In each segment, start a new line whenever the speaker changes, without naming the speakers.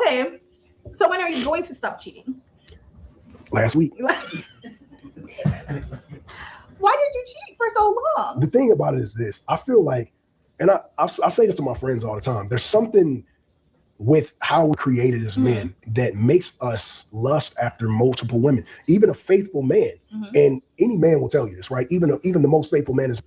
Okay. So when are you going to stop cheating?
Last week.
Why did you cheat for so long?
The thing about it is this. I feel like, and I say this to my friends all the time, there's something with how we're created as men that makes us lust after multiple women. Even a faithful man, and any man will tell you this, right? Even the most faithful man is.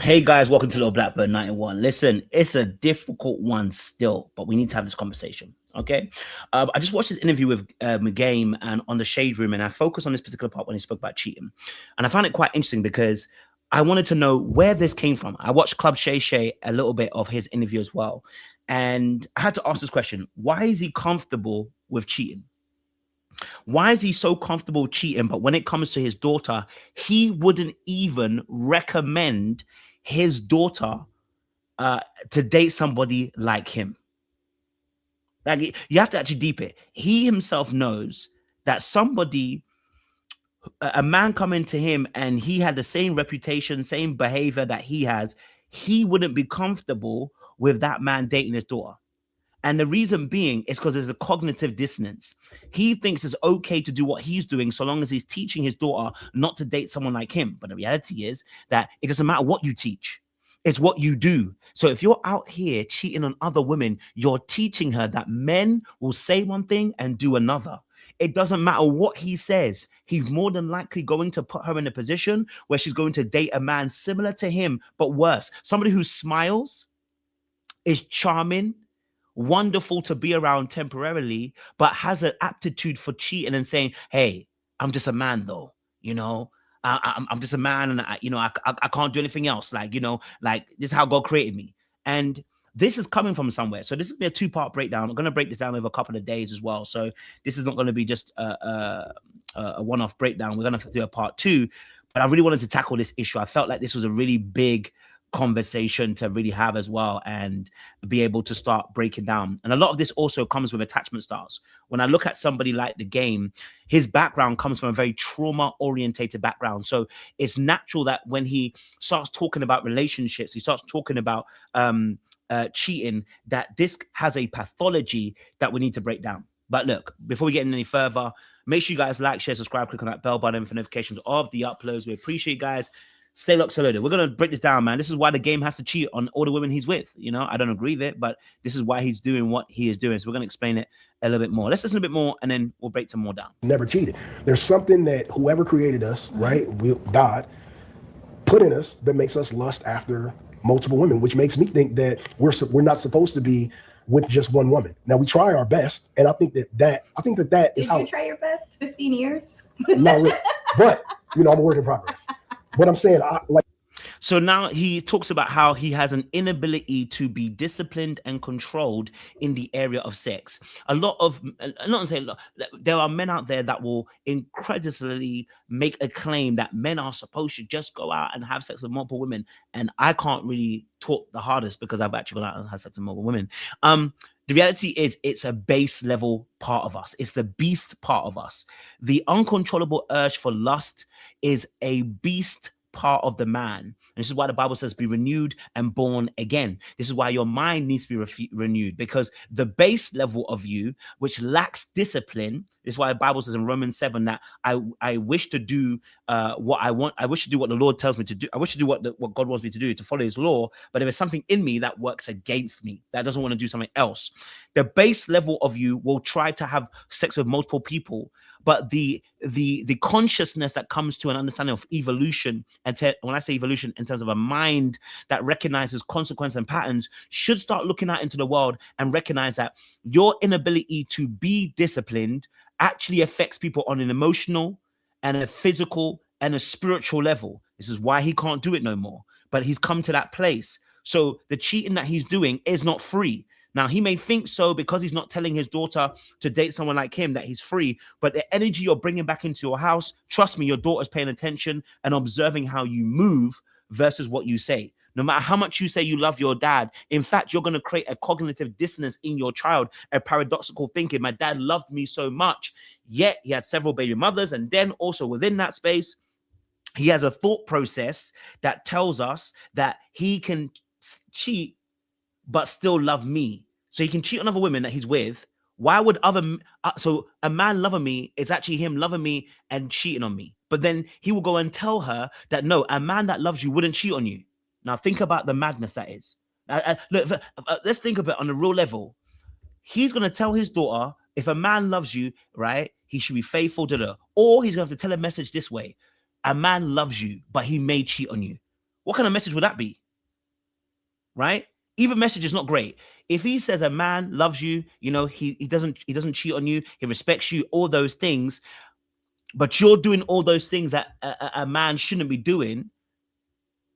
Hey guys, welcome to Little Blackbird 91. Listen, it's a difficult one still, but we need to have this conversation. Okay, I just watched this interview with Monogamy and on the Shade Room, and I focused on this particular part when he spoke about cheating, and I found it quite interesting because I wanted to know where this came from. I watched Club Shay Shay a little bit of his interview as well, and I had to ask this question: why is he comfortable with cheating? Why is he so comfortable cheating? But when it comes to his daughter, he wouldn't even recommend his daughter to date somebody like him. Like, you have to actually deep it. He himself knows that a man coming to him and he had the same reputation, same behavior that he has, he wouldn't be comfortable with that man dating his daughter. And the reason being is because there's a cognitive dissonance. He thinks it's okay to do what he's doing so long as he's teaching his daughter not to date someone like him. But the reality is that it doesn't matter what you teach. It's what you do. So if you're out here cheating on other women, you're teaching her that men will say one thing and do another. It doesn't matter what he says. He's more than likely going to put her in a position where she's going to date a man similar to him, but worse. Somebody who smiles, is charming, wonderful to be around temporarily, but has an aptitude for cheating and saying, hey, I'm just a man though, you know, I'm just a man, and I can't do anything else. Like, like this is how God created me. And this is coming from somewhere. So this is going to be a two-part breakdown. I'm going to break this down over a couple of days as well. So this is not going to be just a one-off breakdown. We're going to do a part two, but I really wanted to tackle this issue. I felt like this was a really big conversation to really have as well and be able to start breaking down. And a lot of this also comes with attachment styles. When I look at somebody like The Game, his background comes from a very trauma-orientated background. So it's natural that when he starts talking about relationships, he starts talking about cheating, that this has a pathology that we need to break down. But look, before we get any further, make sure you guys like, share, subscribe, click on that bell button for notifications of the uploads. We appreciate you guys. Stay locked, so loaded. We're going to break this down, man. This is why The Game has to cheat on all the women he's with. I don't agree with it, but this is why he's doing what he is doing. So we're going to explain it a little bit more. Let's listen a bit more, and then we'll break some more down.
Never cheated. There's something that whoever created us, right, God, put in us that makes us lust after multiple women, which makes me think that we're not supposed to be with just one woman. Now, we try our best, and I think that is how.
Did you try your best? 15 years?
Not really, but I'm a work in progress. But I'm saying,
So now he talks about how he has an inability to be disciplined and controlled in the area of sex. There are men out there that will incredulously make a claim that men are supposed to just go out and have sex with multiple women. And I can't really talk the hardest because I've actually gone out and had sex with multiple women. The reality is it's a base level part of us. It's the beast part of us. The uncontrollable urge for lust is a beast part of the man. And this is why the Bible says be renewed and born again. This is why your mind needs to be renewed, because the base level of you, which lacks discipline, this is why the Bible says in Romans 7 that I wish to do what I want. I wish to do what the Lord tells me to do. I wish to do what God wants me to do, to follow his law. But there is something in me that works against me, that doesn't want to do something else. The base level of you will try to have sex with multiple people. But the consciousness that comes to an understanding of evolution, and when I say evolution in terms of a mind that recognizes consequence and patterns, should start looking out into the world and recognize that your inability to be disciplined actually affects people on an emotional and a physical and a spiritual level. This is why he can't do it no more. But he's come to that place. So the cheating that he's doing is not free. Now, he may think so because he's not telling his daughter to date someone like him that he's free, but the energy you're bringing back into your house, trust me, your daughter's paying attention and observing how you move versus what you say. No matter how much you say you love your dad, in fact, you're going to create a cognitive dissonance in your child, a paradoxical thinking. My dad loved me so much, yet he had several baby mothers. And then also within that space, he has a thought process that tells us that he can cheat but still love me? So he can cheat on other women that he's with. Why would so a man loving me is actually him loving me and cheating on me? But then he will go and tell her that no, a man that loves you wouldn't cheat on you. Now think about the madness that is. Look, let's think of it on a real level. He's going to tell his daughter, if a man loves you, right, he should be faithful to her. Or he's going to have to tell a message this way: a man loves you, but he may cheat on you. What kind of message would that be? Right? Either message is not great. If he says a man loves you, you know, he doesn't cheat on you, he respects you, all those things, but you're doing all those things that a man shouldn't be doing,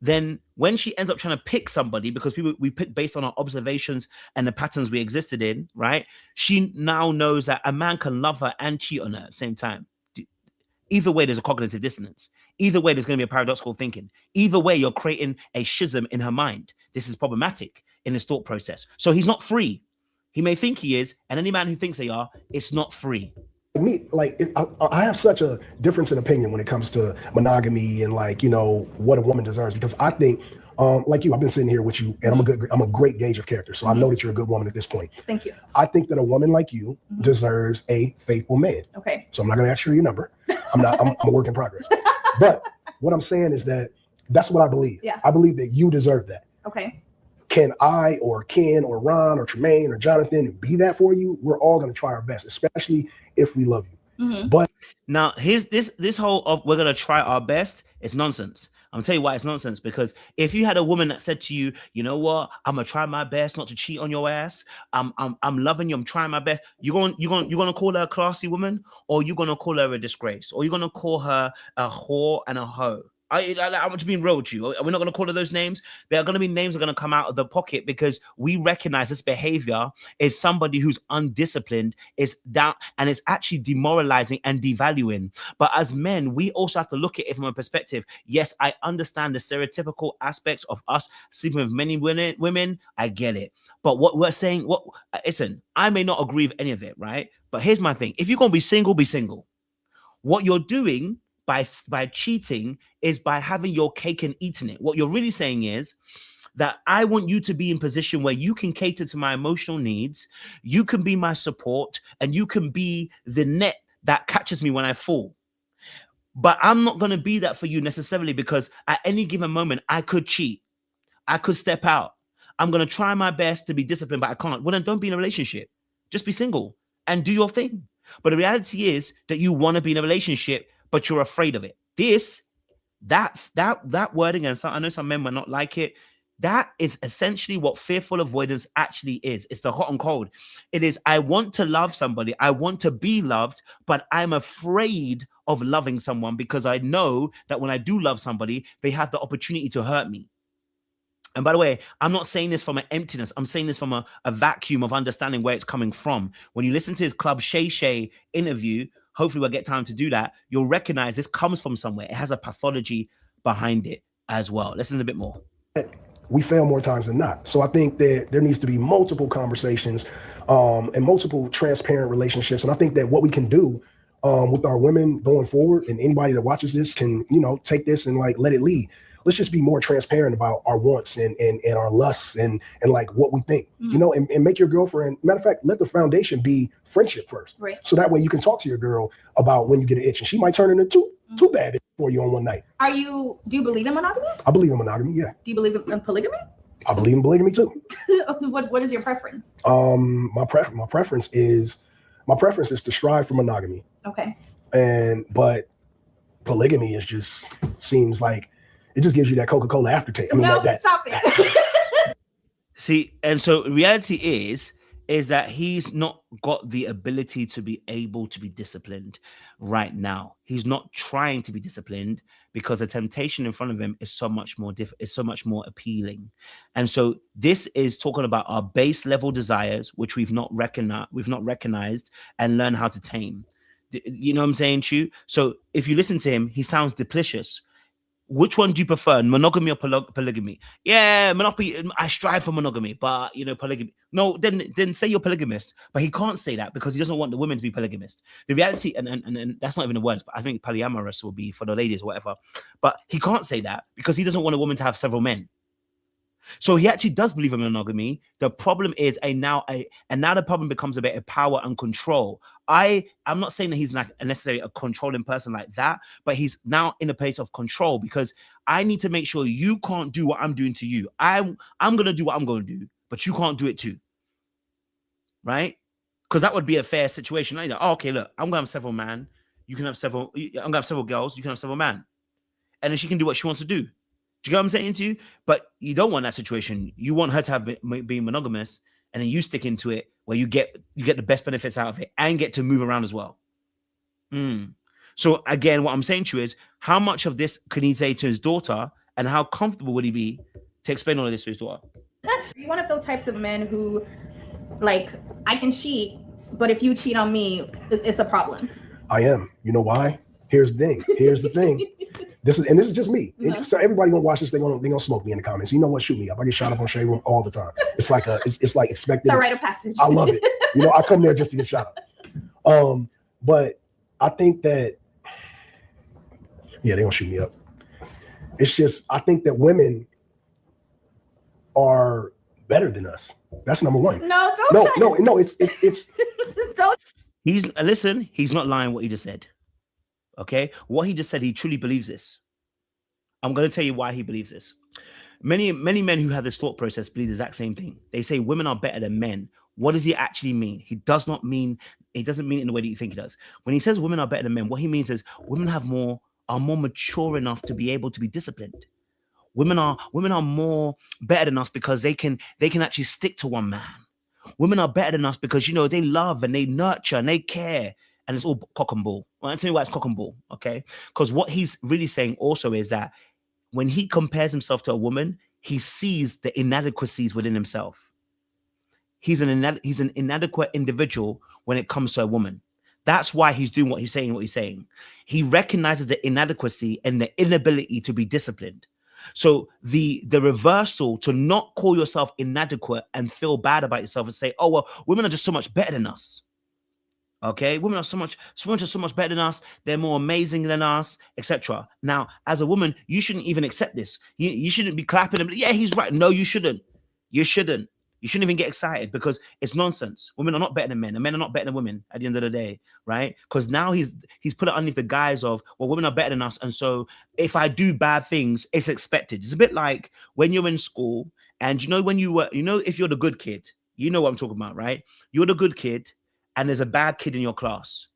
then when she ends up trying to pick somebody, because we pick based on our observations and the patterns we existed in, right? She now knows that a man can love her and cheat on her at the same time. Either way, there's a cognitive dissonance. Either way, there's going to be a paradoxical thinking. Either way, you're creating a schism in her mind. This is problematic in his thought process. So he's not free. He may think he is, and any man who thinks they are, it's not free.
Me, like, I have such a difference in opinion when it comes to monogamy and, like, you know, what a woman deserves, because I think, like you, I've been sitting here with you, and I'm a great gauge of character, so I know that you're a good woman at this point.
Thank you.
I think that a woman like you deserves a faithful man.
Okay.
So I'm not going to ask you your number. I'm a work in progress. But what I'm saying is that that's what I believe.
Yeah.
I believe that you deserve that.
Okay.
Can I or Ken or Ron or Tremaine or Jonathan be that for you? We're all going to try our best, especially if we love you. But
now this whole we're going to try our best is nonsense. I'm gonna tell you why it's nonsense, because if you had a woman that said to you, you know what, I'm gonna try my best not to cheat on your ass. I'm loving you. I'm trying my best. You're gonna call her a classy woman, or you're gonna call her a disgrace, or you're gonna call her a whore and a hoe. I'm just being real with you. We're not going to call her those names. There are going to be names that are going to come out of the pocket, because we recognize this behavior is somebody who's undisciplined, is down, and it's actually demoralizing and devaluing. But as men, we also have to look at it from a perspective. Yes, I understand the stereotypical aspects of us sleeping with many women. I get it. But what we're saying, listen, I may not agree with any of it, right? But here's my thing. If you're going to be single, be single. What you're doing by cheating is by having your cake and eating it. What you're really saying is that I want you to be in position where you can cater to my emotional needs, you can be my support, and you can be the net that catches me when I fall. But I'm not going to be that for you necessarily, because at any given moment, I could cheat. I could step out. I'm going to try my best to be disciplined, but I can't. Well, then don't be in a relationship. Just be single and do your thing. But the reality is that you want to be in a relationship, but you're afraid of it. That wording, and I know some men might not like it, that is essentially what fearful avoidance actually is. It's the hot and cold. It is, I want to love somebody, I want to be loved, but I'm afraid of loving someone because I know that when I do love somebody, they have the opportunity to hurt me. And by the way, I'm not saying this from an emptiness. I'm saying this from a vacuum of understanding where it's coming from. When you listen to his Club Shay Shay interview, hopefully we'll get time to do that, you'll recognize this comes from somewhere. It has a pathology behind it as well. Listen a bit more.
We fail more times than not. So I think that there needs to be multiple conversations and multiple transparent relationships. And I think that what we can do with our women going forward, and anybody that watches this can, you know, take this and like let it lead. Let's just be more transparent about our wants and our lusts and like what we think, you know, and make your girlfriend, matter of fact, let the foundation be friendship first.
Right.
So that way you can talk to your girl about when you get an itch, and she might turn into too bad for you on one night.
Do you believe in monogamy?
I believe in monogamy, yeah.
Do you believe in polygamy?
I believe in polygamy too.
What is your preference?
My preference is to strive for monogamy.
Okay.
But polygamy is just seems like it just gives you that Coca-Cola aftertaste. I mean,
no,
that.
Stop it.
See, and so reality is that he's not got the ability to be able to be disciplined right now. He's not trying to be disciplined because the temptation in front of him is so much more appealing. And so this is talking about our base level desires, which we've not recognized and learn how to tame. You know what I'm saying, Chu? So if you listen to him, he sounds duplicitous. Which one do you prefer, monogamy or polygamy? Yeah, monogamy. I strive for monogamy, but you know, polygamy. No, then say you're polygamist. But he can't say that because he doesn't want the women to be polygamist. The reality, and that's not even the words, but I think polyamorous will be for the ladies or whatever. But he can't say that because he doesn't want a woman to have several men. So he actually does believe in monogamy. The problem is now the problem becomes a bit of power and control. I'm not saying that he's not necessarily a controlling person like that, but he's now in a place of control because I need to make sure you can't do what I'm doing to you. I'm gonna do what I'm gonna do, but you can't do it too. Right? Because that would be a fair situation. Like, oh, okay, look, I'm gonna have several men. You can have several. I'm gonna have several girls. You can have several men, and then she can do what she wants to do. Do you get what I'm saying to you? But you don't want that situation. You want her to have being monogamous, and then you stick into it where you get the best benefits out of it and get to move around as well. So again, what I'm saying to you is, how much of this can he say to his daughter, and how comfortable would he be to explain all of this to his daughter?
Are you one of those types of men who, like, I can cheat, but if you cheat on me, it's a problem?
I am. You know why? Here's the thing. This is just me. So everybody gonna watch this. They gonna smoke me in the comments. You know what? Shoot me up. I get shot up on Shade Room all the time. It's like it's like expected.
It's a rite of passage.
I love it. You know, I come there just to get shot up. But I think that they gonna shoot me up. It's just I think that women are better than us. That's number one.
No, don't.
It's
Don't.
He's not lying what he just said. Okay, what he just said, he truly believes this. I'm going to tell you why he believes this. Many men who have this thought process believe the exact same thing. They say women are better than men. What does he actually mean? He doesn't mean it in the way that you think he does. When he says women are better than men, what he means is women are more mature enough to be able to be disciplined. Women are more better than us because they can actually stick to one man. Women are better than us because, you know, they love and they nurture and they care. And it's all cock and ball. Well, I'll tell you why it's cock and ball, okay? Because what he's really saying also is that when he compares himself to a woman, he sees the inadequacies within himself. He's an inadequate individual when it comes to a woman. That's why he's doing what he's saying. He recognizes the inadequacy and the inability to be disciplined. So the reversal to not call yourself inadequate and feel bad about yourself and say, oh, well, women are just so much better than us. Okay, women are so much better than us. They're more amazing than us, etc. Now, as a woman, you shouldn't even accept this. You shouldn't be clapping him. Yeah, he's right. No, you shouldn't. You shouldn't even get excited because it's nonsense. Women are not better than men, and men are not better than women at the end of the day, right? Because now he's put it underneath the guise of, well, women are better than us, and so if I do bad things, it's expected. It's a bit like when you're in school, and you know when if you're the good kid, you know what I'm talking about, right? You're the good kid. And there's a bad kid in your class.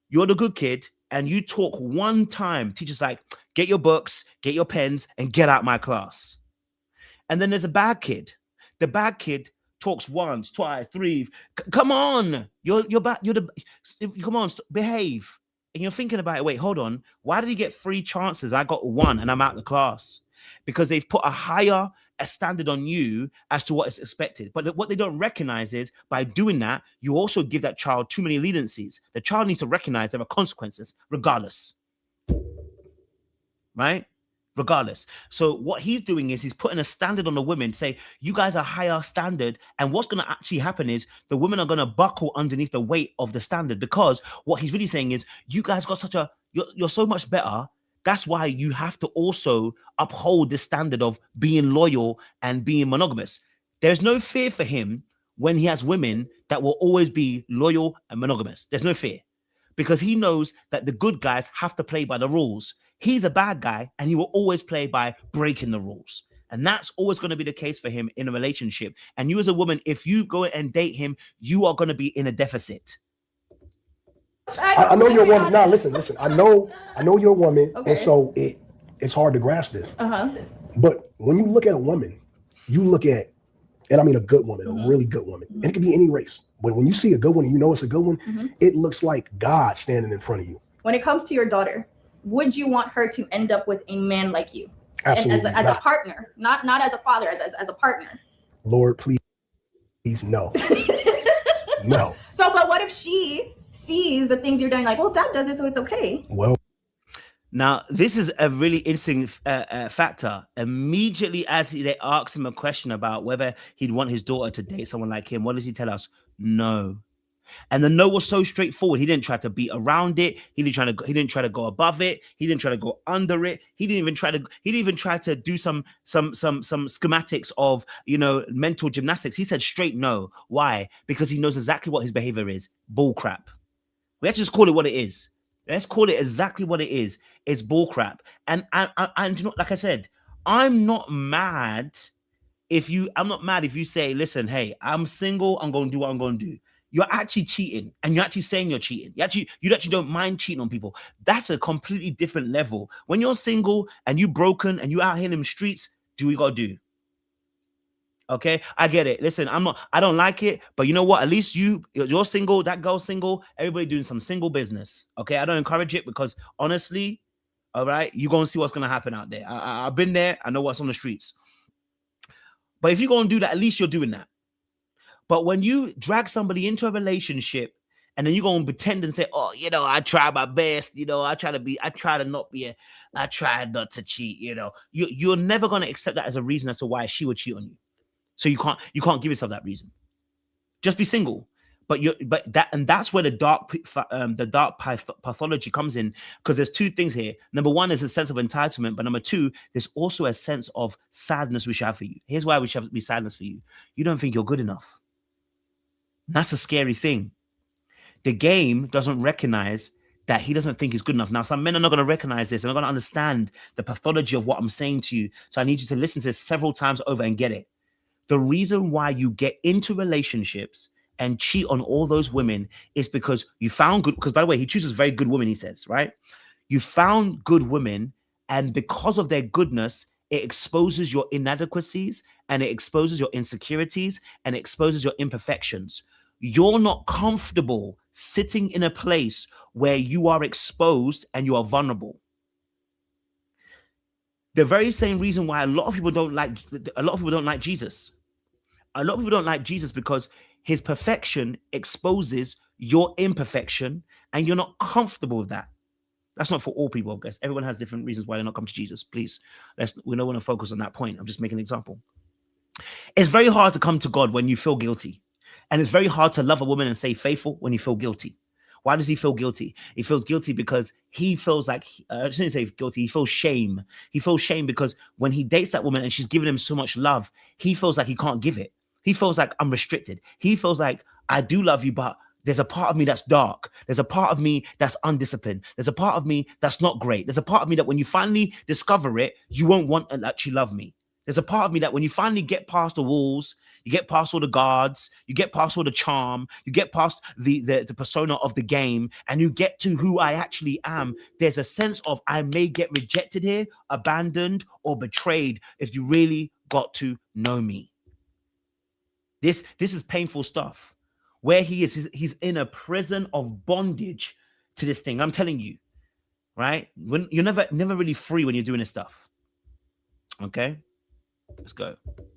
You're the good kid, and you talk one time. Teacher's like, get your books, get your pens, and get out my class. And then there's a bad kid. The bad kid talks once, twice, three. Come on, you're bad. Come on, behave. And you're thinking about it. Wait, hold on. Why did he get 3 chances? I got 1, and I'm out of the class because they've put a higher standard on you as to what is expected. But what they don't recognize is by doing that, you also give that child too many leniencies. The child needs to recognize there are consequences regardless. Right? Regardless. So what he's doing is he's putting a standard on the women, say, you guys are higher standard. And what's going to actually happen is the women are going to buckle underneath the weight of the standard, because what he's really saying is you guys got you're so much better. That's why you have to also uphold the standard of being loyal and being monogamous. There's no fear for him when he has women that will always be loyal and monogamous. There's no fear because he knows that the good guys have to play by the rules. He's a bad guy and he will always play by breaking the rules. And that's always going to be the case for him in a relationship. And you as a woman, if you go and date him, you are going to be in a deficit.
I know you're a woman. Now, listen. I know you're a woman,
okay.
And so it's hard to grasp this. But when you look at a woman, you look at, and I mean a good woman, a really good woman, and it could be any race. But when you see a good one, and you know it's a good one, it looks like God standing in front of you.
When it comes to your daughter, would you want her to end up with a man like you?
Absolutely,
as a partner, not as a father, as a partner.
Lord, please no. No.
So, but what if she sees the things you're doing, like, well, dad does it, so it's okay?
Well,
now this is a really interesting factor. Immediately as they asked him a question about whether he'd want his daughter to date someone like him, what does he tell us? No. And the no was so straightforward. He didn't try to beat around it. He didn't try to go above it. He didn't try to go under it. He didn't even try to do some schematics of, you know, mental gymnastics. He said straight no. Why? Because he knows exactly what his behavior is. Bull crap. Let's just call it what it is. Let's call it exactly what it is. It's bull crap. And you know, like I said, I'm not mad if you say, listen, hey, I'm single, I'm going to do what I'm going to do. You're actually cheating, and you're actually saying you're cheating. You actually don't mind cheating on people. That's a completely different level. When you're single and you broken and you out here in them streets, do what you got to do. Okay, I get it. Listen, I don't like it, but you know what? At least you're single, that girl's single, everybody doing some single business. Okay, I don't encourage it because honestly, all right, you're going to see what's going to happen out there. I've been there. I know what's on the streets. But if you're going to do that, at least you're doing that. But when you drag somebody into a relationship and then you're going to pretend and say, oh, you know, I try my best, you know, I try not to cheat, you know, you're never going to accept that as a reason as to why she would cheat on you. So you can't give yourself that reason. Just be single. That's where the dark pathology comes in, because there's two things here. Number one is a sense of entitlement, but number two, there's also a sense of sadness we should have for you. Here's why we should be sadness for you. You don't think you're good enough. That's a scary thing. The game doesn't recognize that he doesn't think he's good enough. Now, some men are not going to recognize this. They're not going to understand the pathology of what I'm saying to you. So I need you to listen to this several times over and get it. The reason why you get into relationships and cheat on all those women is because you found good, because by the way, he chooses very good women, he says, right? You found good women, and because of their goodness, it exposes your inadequacies, and it exposes your insecurities, and it exposes your imperfections. You're not comfortable sitting in a place where you are exposed and you are vulnerable. The very same reason why a lot of people don't like Jesus. A lot of people don't like Jesus because his perfection exposes your imperfection, and you're not comfortable with that. That's not for all people, I guess. Everyone has different reasons why they're not coming to Jesus. Please, we don't want to focus on that point. I'm just making an example. It's very hard to come to God when you feel guilty. And it's very hard to love a woman and stay faithful when you feel guilty. Why does he feel guilty? He feels guilty because he feels like, I shouldn't say guilty, he feels shame. He feels shame because when he dates that woman and she's giving him so much love, he feels like he can't give it. He feels like I'm restricted. He feels like I do love you, but there's a part of me that's dark. There's a part of me that's undisciplined. There's a part of me that's not great. There's a part of me that when you finally discover it, you won't want to actually love me. There's a part of me that when you finally get past the walls, you get past all the guards, you get past all the charm, you get past the persona of the game, and you get to who I actually am, there's a sense of I may get rejected here, abandoned, or betrayed if you really got to know me. This is painful stuff. Where he's in a prison of bondage to this thing. I'm telling you, right? When you're never really free when you're doing this stuff. Okay, let's go.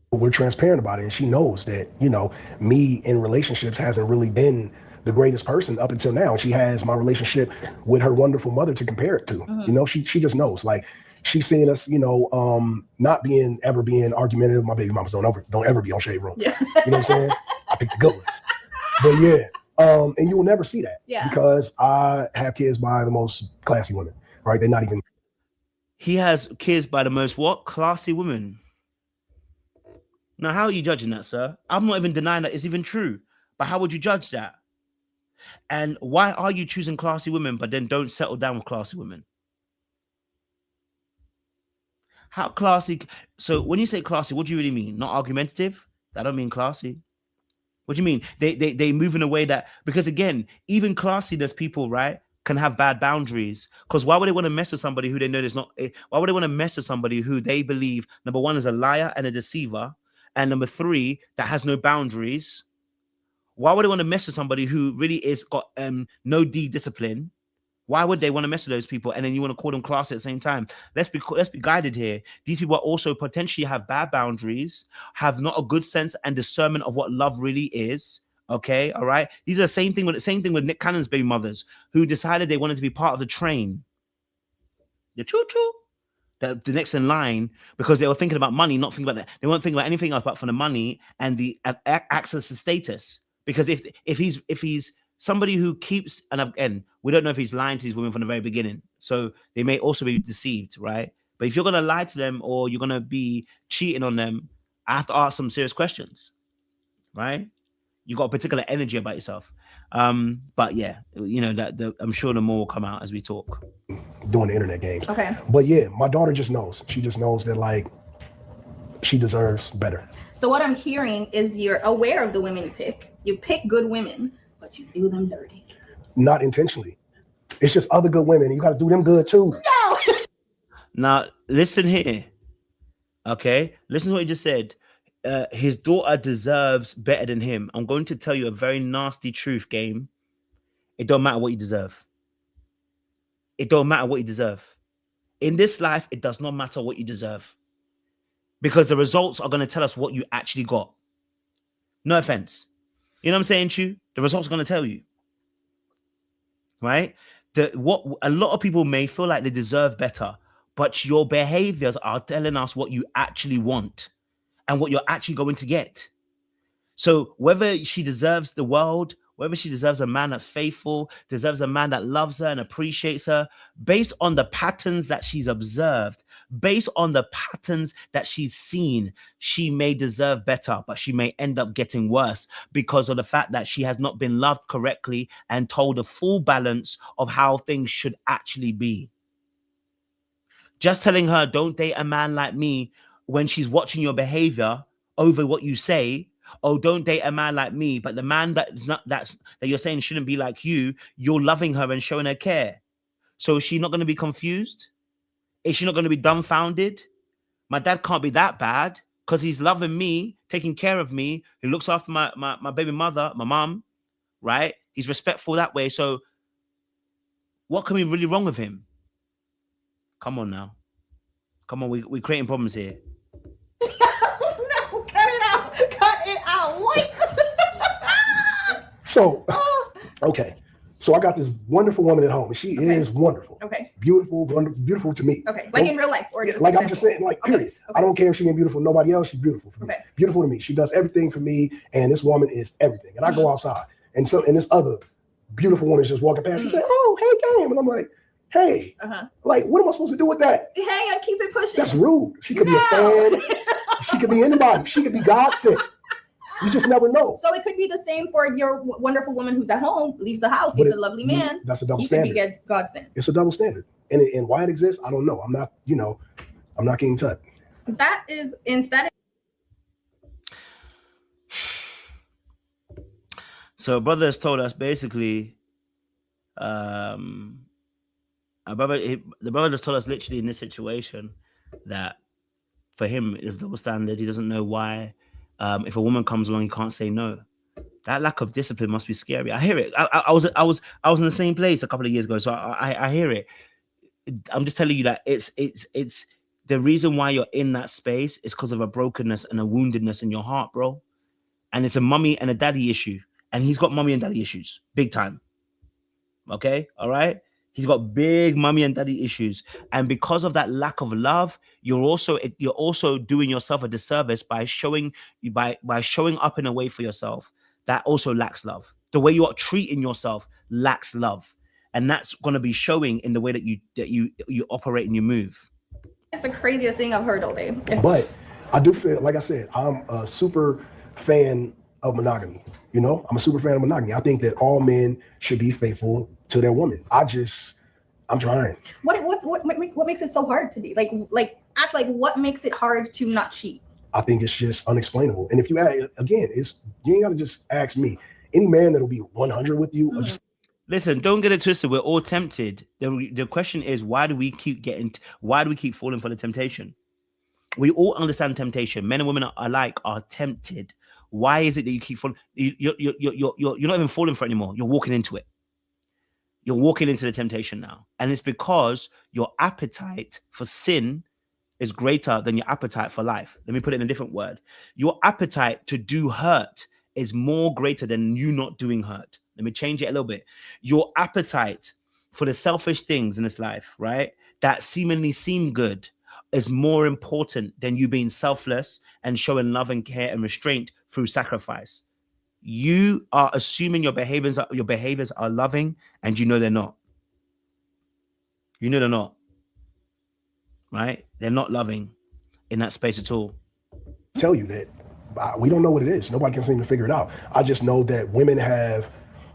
We're transparent about it, and she knows that, you know, me in relationships hasn't really been the greatest person up until now. And she has my relationship with her wonderful mother to compare it to. Mm-hmm. You know, she just knows. Like, she's seeing us, you know, not ever being argumentative. My baby mamas don't ever be on Shade Room. Yeah. You know what I'm saying? I picked the good ones. But yeah, and you will never see that. Yeah. Because I have kids by the most classy women, right? They're not even.
He has kids by the most what? Classy women. Now, how are you judging that, sir? I'm not even denying that it's even true. But how would you judge that? And why are you choosing classy women, but then don't settle down with classy women? How classy? So when you say classy, what do you really mean? Not argumentative? That don't mean classy. What do you mean? They move in a way that, because again, even classiness people, right, can have bad boundaries. Because why would they want to mess with somebody who they know is not? Why would they want to mess with somebody who they believe, number one, is a liar and a deceiver, and number three, that has no boundaries? Why would they want to mess with somebody who really is got no discipline? Why would they want to mess with those people? And then you want to call them classy at the same time? Let's be guided here. These people also potentially have bad boundaries, have not a good sense and discernment of what love really is. Okay, all right. These are the same thing with Nick Cannon's baby mothers who decided they wanted to be part of the train, the choo-choo, the next in line, because they were thinking about money, not thinking about that. They weren't thinking about anything else but for the money and the access to status. Because if he's somebody who keeps, and again, we don't know if he's lying to these women from the very beginning, so they may also be deceived, right? But if you're gonna lie to them or you're gonna be cheating on them, I have to ask some serious questions, right? You got a particular energy about yourself. But yeah, you know that I'm sure the more will come out as we talk.
Doing the internet games.
Okay.
But yeah, my daughter just knows. She just knows that like she deserves better.
So what I'm hearing is you're aware of the women you pick. You pick good women, but you do them dirty.
Not intentionally. It's just other good women, and you got to do them good too.
No.
Now listen here. Okay, listen to what he just said. His daughter deserves better than him. I'm going to tell you a very nasty truth, game. It don't matter what you deserve. It don't matter what you deserve. In this life, it does not matter what you deserve. Because the results are going to tell us what you actually got. No offense. You know what I'm saying, Chu? The results are going to tell you. Right? What a lot of people may feel like they deserve better, but your behaviors are telling us what you actually want and what you're actually going to get. So whether she deserves the world, whether she deserves a man that's faithful, deserves a man that loves her and appreciates her, based on the patterns that she's observed, based on the patterns that she's seen, she may deserve better, but she may end up getting worse because of the fact that she has not been loved correctly and told the full balance of how things should actually be. Just telling her, don't date a man like me, when she's watching your behavior over what you say, oh, don't date a man like me, but the man that you're saying shouldn't be like you, you're loving her and showing her care. So is she not going to be confused? Is she not going to be dumbfounded? My dad can't be that bad because he's loving me, taking care of me, he looks after my baby mother, my mom, right? He's respectful that way. So what can be really wrong with him? Come on now. Come on, we're creating problems here.
No, cut it out. Cut it out. What?
So, okay. So I got this wonderful woman at home. She is wonderful.
Okay.
Beautiful, wonderful, beautiful to me.
Okay. Like in real life or just
like I'm just saying, like, period.
Okay.
I don't care if she ain't beautiful for nobody else. She's beautiful for me. Beautiful to me. She does everything for me, and this woman is everything. And I go outside, and this other beautiful woman is just walking past. She say, "Oh, hey, game," and I'm like, "Hey, like, what am I supposed to do with that?"
Hey, I keep it pushing.
That's rude. She could be a fan. She could be anybody. She could be God sent. You just never know.
So it could be the same for your wonderful woman who's at home, leaves the house, he's a lovely man.
That's a double
he
standard.
He could be God's sent.
It's a double standard. And why it exists, I don't know. I'm not getting touched.
That is instead.
So brother has told us basically, the brother just told us literally in this situation that for him it's double standard. He doesn't know why. If a woman comes along, he can't say no. That lack of discipline must be scary. I hear it. I was in the same place a couple of years ago, so I hear it. I'm just telling you that it's the reason why you're in that space is because of a brokenness and a woundedness in your heart, bro. And it's a mummy and a daddy issue, and he's got mummy and daddy issues, big time. Okay, all right. He's got big mummy and daddy issues, and because of that lack of love, you're also doing yourself a disservice by showing up in a way for yourself that also lacks love. The way you are treating yourself lacks love, and that's going to be showing in the way that you operate and you move.
It's the craziest thing I've heard all day.
But I do feel, like I said, I'm a super fan of monogamy. You know, I'm a super fan of monogamy. I think that all men should be faithful to their woman. I'm trying.
What makes it so hard to be like what makes it hard to not cheat?
I think it's just unexplainable. And if you ask, again, you ain't gotta just ask me. Any man that'll be 100 with you.
Listen, don't get it twisted. We're all tempted. The question is, why do we keep falling for the temptation? We all understand temptation. Men and women alike are tempted. Why is it that you keep falling? You're not even falling for it anymore. You're walking into it. You're walking into the temptation now. And it's because your appetite for sin is greater than your appetite for life. Let me put it in a different word. Your appetite to do hurt is more greater than you not doing hurt. Let me change it a little bit. Your appetite for the selfish things in this life, right, that seemingly seem good is more important than you being selfless and showing love and care and restraint through sacrifice. you are assuming your behaviors are loving, and you know they're not. You know they're not. Right? They're not loving in that space at all.
Tell you that we don't know what it is. Nobody can seem to figure it out. I just know that women have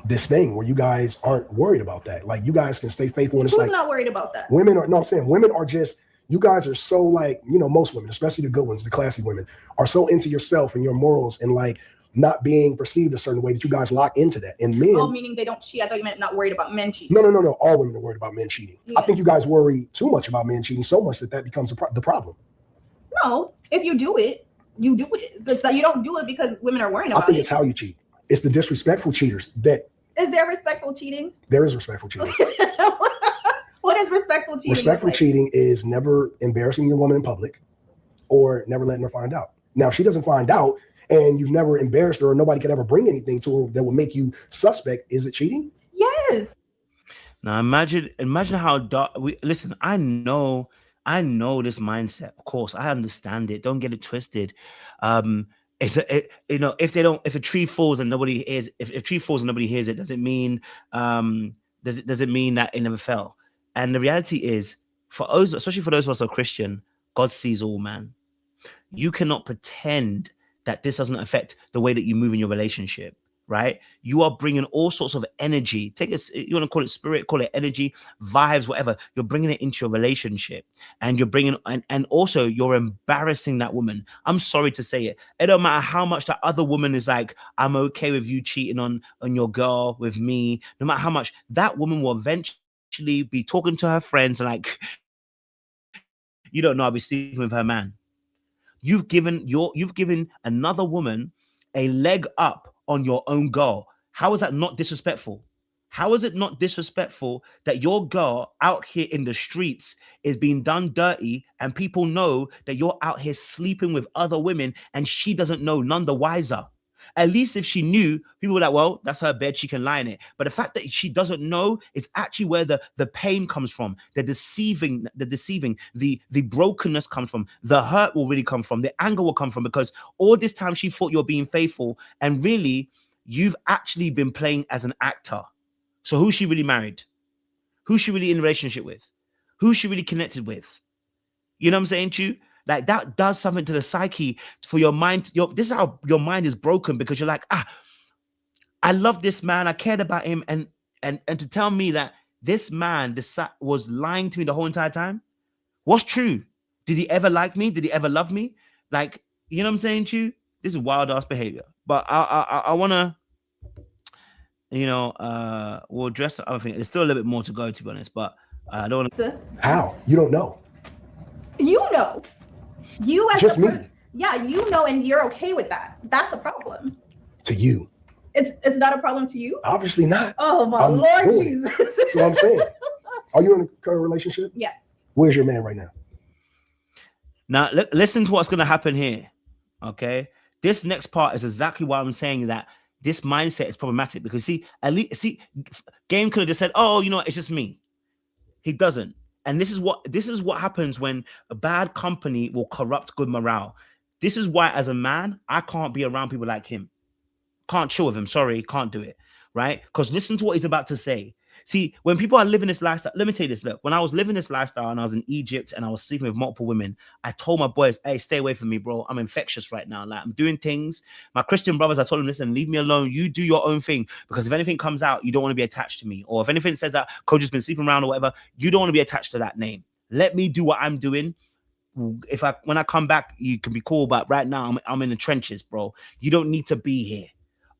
this thing where you guys aren't worried about that. Like, you guys can stay faithful. And it's
Who's
like,
not worried about that?
women are, no, I'm saying women are just, you guys are so like, you know, most women, especially the good ones, the classy women, are so into yourself and your morals and like not being perceived a certain way that you guys lock into that. And men,
meaning they don't cheat. I thought you meant not worried about men cheating.
No. All women are worried about men cheating. Yeah. I think you guys worry too much about men cheating, so much that becomes the problem.
No, if you do it, you do it. It's that you don't do it because women are worrying about it.
I think it's how you cheat. It's the disrespectful cheaters that.
Is there respectful cheating?
There is respectful cheating.
What is respectful cheating?
Respectful cheating is never embarrassing your woman in public or never letting her find out. Now, if she doesn't find out and you've never embarrassed her or nobody could ever bring anything to her that would make you suspect, is it cheating?
Yes.
Now imagine how dark. Listen, I know this mindset. Of course, I understand it. Don't get it twisted. If a tree falls and nobody hears, if a tree falls and nobody hears it, does it mean does it mean that it never fell? And the reality is, for us, especially for those of us who are Christian, God sees all, man. You cannot pretend that this doesn't affect the way that you move in your relationship, right? You are bringing all sorts of energy. Take it, you want to call it spirit, call it energy, vibes, whatever. You're bringing it into your relationship, and you're bringing, and also you're embarrassing that woman. I'm sorry to say it. It don't matter how much that other woman is like, I'm okay with you cheating on your girl with me. No matter how much, that woman will eventually be talking to her friends and like, you don't know, I'll be sleeping with her man. You've given another woman a leg up on your own girl. How is that not disrespectful? How is it not disrespectful that your girl out here in the streets is being done dirty and people know that you're out here sleeping with other women and she doesn't know, none the wiser? At least if she knew, people were like, well, that's her bed, she can lie in it. But the fact that she doesn't know is actually where the pain comes from, the deceiving, the brokenness comes from, the hurt will really come from, the anger will come from, because all this time she thought you're being faithful, and really, you've actually been playing as an actor. So who's she really married? Who's she really in a relationship with? Who's she really connected with? You know what I'm saying to you? Like, that does something to the psyche, for your mind. This is how your mind is broken, because you're like, I love this man, I cared about him, and to tell me that this man was lying to me the whole entire time. What's true? Did he ever like me? Did he ever love me? Like, you know what I'm saying to you? This is wild ass behavior. But I want to, we'll address the other thing. There's still a little bit more to go, to be honest, but I don't want to.
How? You don't know.
You know. You as
just me.
Yeah, you know, and you're okay with that. That's a problem.
To you.
It's not a problem to you?
Obviously not.
Oh my Lord Jesus.
That's what I'm saying. Are you in a current relationship?
Yes.
Where's your man right now?
Now, listen to what's going to happen here. Okay. This next part is exactly why I'm saying that this mindset is problematic, because Game could have just said, oh, it's just me. He doesn't. And this is what happens when a bad company will corrupt good morale. This is why, as a man, I can't be around people like him. Can't chill with him. Sorry, can't do it. Right? Because listen to what he's about to say. See, when people are living this lifestyle, let me tell you this. Look, when I was living this lifestyle and I was in Egypt and I was sleeping with multiple women, I told my boys, hey, stay away from me, bro. I'm infectious right now. Like, I'm doing things. My Christian brothers, I told them, listen, leave me alone. You do your own thing. Because if anything comes out, you don't want to be attached to me. Or if anything says that Coach has been sleeping around or whatever, you don't want to be attached to that name. Let me do what I'm doing. When I come back, you can be cool. But right now, I'm in the trenches, bro. You don't need to be here.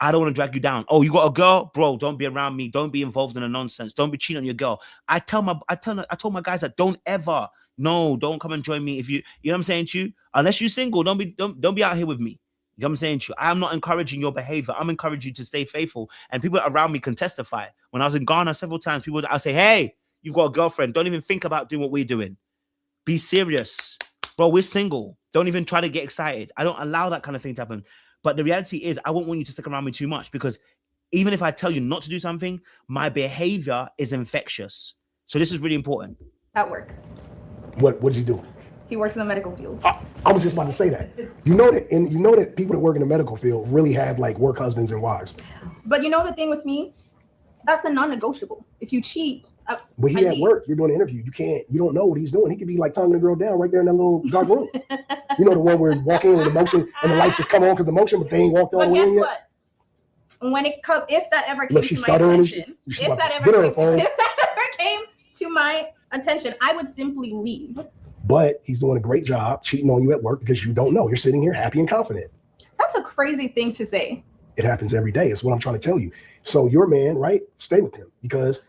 I don't want to drag you down. Oh, you got a girl? Bro, don't be around me. Don't be involved in the nonsense. Don't be cheating on your girl. I told my guys that don't come and join me. If you know what I'm saying to you? Unless you're single, don't be out here with me. You know what I'm saying to you? I'm not encouraging your behavior. I'm encouraging you to stay faithful. And people around me can testify. When I was in Ghana several times, I'll say, hey, you've got a girlfriend. Don't even think about doing what we're doing. Be serious. Bro, we're single. Don't even try to get excited. I don't allow that kind of thing to happen. But the reality is, I won't want you to stick around me too much, because even if I tell you not to do something, my behavior is infectious. So this is really important.
At work.
What did you do?
He works in the medical field.
I was just about to say that. You know that people that work in the medical field really have like work husbands and wives.
But you know the thing with me, that's a non-negotiable. If you cheat,
but he at work, you're doing an interview. You don't know what he's doing. He could be like tonguing the girl down right there in that little dark room. You know, the one where you walk in with the motion and the lights just come on because the motion, but they ain't walked all the way in yet. But guess
what? When it comes, if that ever came to my attention, if that ever came to my attention, I would simply leave.
But he's doing a great job cheating on you at work because you don't know. You're sitting here happy and confident.
That's a crazy thing to say.
It happens every day. It's what I'm trying to tell you. So your man, right? Stay with him because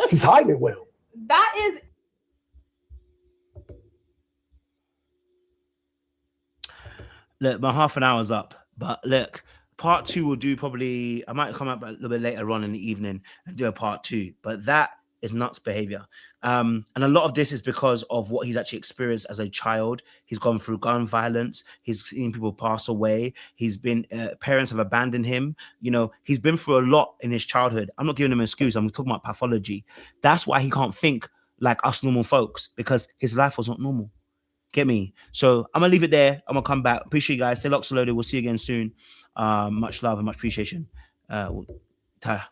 he's hiding it well.
That is.
Look, my half an hour's up, but look, part 2 will do probably, I might come up a little bit later on in the evening and do a part 2, but that is nuts behavior. And a lot of this is because of what he's actually experienced as a child. He's gone through gun violence. He's seen people pass away. He's been, parents have abandoned him. You know, he's been through a lot in his childhood. I'm not giving him an excuse. I'm talking about pathology. That's why he can't think like us normal folks, because his life was not normal. Get me? So I'm going to leave it there. I'm going to come back. Appreciate you guys. Stay locked, loaded. We'll see you again soon. Much love and much appreciation. Ta.